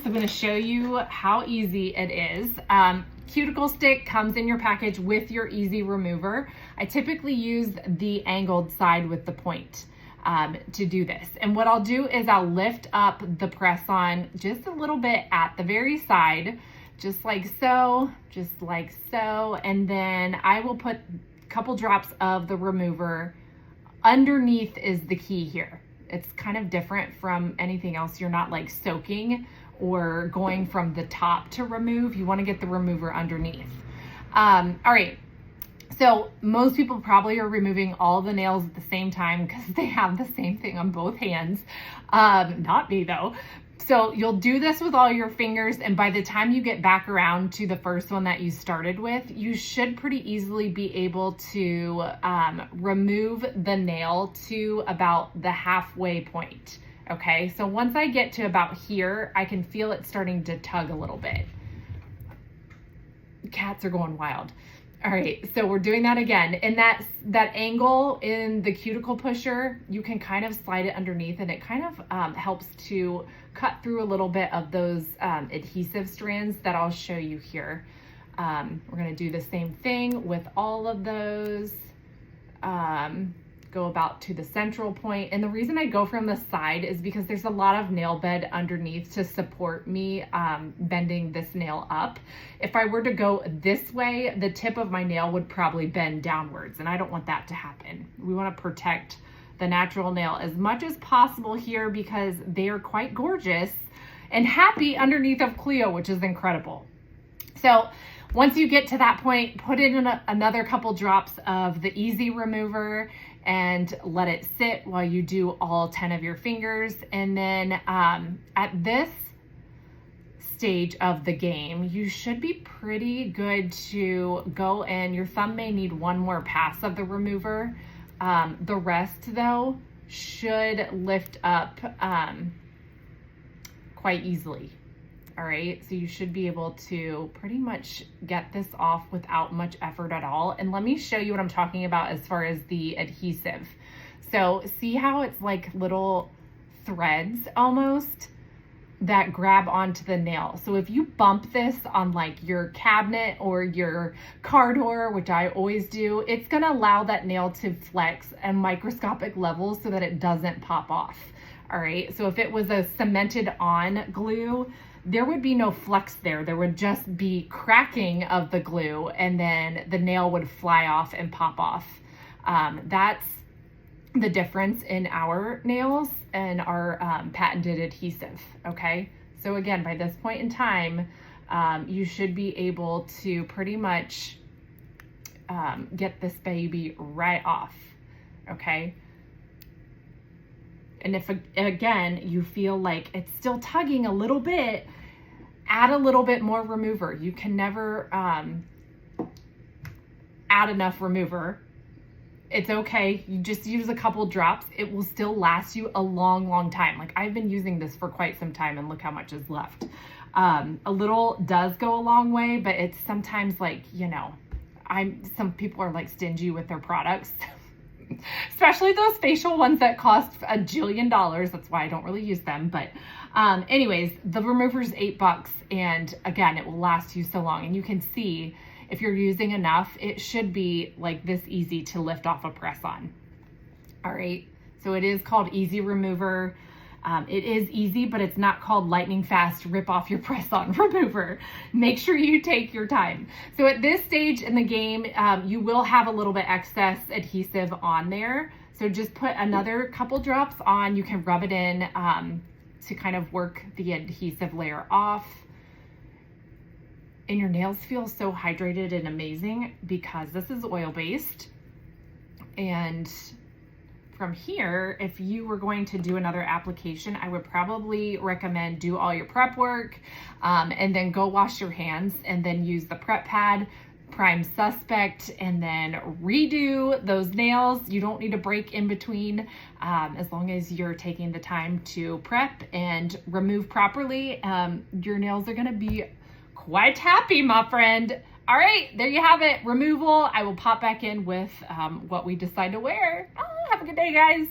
so I'm going to show you how easy it is. Cuticle stick comes in your package with your easy remover. I typically use the angled side with the point to do this. And what I'll do is I'll lift up the press on just a little bit at the very side, just like so, and then I will put a couple drops of the remover underneath is the key here. It's kind of different from anything else. You're not like soaking or going from the top to remove. You want to get the remover underneath. All right. So most people probably are removing all the nails at the same time because they have the same thing on both hands. Not me though. So you'll do this with all your fingers, and by the time you get back around to the first one that you started with, you should pretty easily be able to remove the nail to about the halfway point. Okay, so once I get to about here, I can feel it starting to tug a little bit. Cats are going wild. All right, so we're doing that again. And that angle in the cuticle pusher, you can kind of slide it underneath, and it kind of helps to cut through a little bit of those adhesive strands that I'll show you here. We're gonna do the same thing with all of those. Go about to the central point. And the reason I go from the side is because there's a lot of nail bed underneath to support me bending this nail up. If I were to go this way, the tip of my nail would probably bend downwards, and I don't want that to happen. We want to protect the natural nail as much as possible here because they are quite gorgeous and happy underneath of Cleo, which is incredible. So once you get to that point, put in another couple drops of the easy remover and let it sit while you do all 10 of your fingers. And then at this stage of the game, you should be pretty good to go in. Your thumb may need one more pass of the remover. The rest though should lift up quite easily. All right, so you should be able to pretty much get this off without much effort at all. And let me show you what I'm talking about as far as the adhesive. So see how it's like little threads almost that grab onto the nail. So if you bump this on like your cabinet or your car door, which I always do, it's gonna allow that nail to flex at microscopic levels so that it doesn't pop off. All right, so if it was a cemented on glue, there would be no flex there. There would just be cracking of the glue, and then the nail would fly off and pop off. That's the difference in our nails and our patented adhesive, okay? So again, by this point in time, you should be able to pretty much get this baby right off, okay? And if, again, you feel like it's still tugging a little bit, add a little bit more remover. You can never add enough remover. It's okay. You just use a couple drops. It will still last you a long, long time. Like I've been using this for quite some time, and look how much is left. A little does go a long way, but it's sometimes like, you know, some people are like stingy with their products. Especially those facial ones that cost $1 jillion. That's why I don't really use them. But anyways, the remover's $8, and again, it will last you so long. And you can see if you're using enough, it should be like this easy to lift off a press on. All right, so it is called Easy Remover. It is easy, but it's not called lightning fast rip off your press on remover. Make sure you take your time. So at this stage in the game, you will have a little bit excess adhesive on there. So just put another couple drops on. You can rub it in to kind of work the adhesive layer off. And your nails feel so hydrated and amazing because this is oil-based. And from here, if you were going to do another application, I would probably recommend do all your prep work and then go wash your hands and then use the prep pad, prime suspect, and then redo those nails. You don't need a break in between as long as you're taking the time to prep and remove properly. Your nails are gonna be quite happy, my friend. All right, there you have it, removal. I will pop back in with what we decide to wear. Oh, have a good day, guys.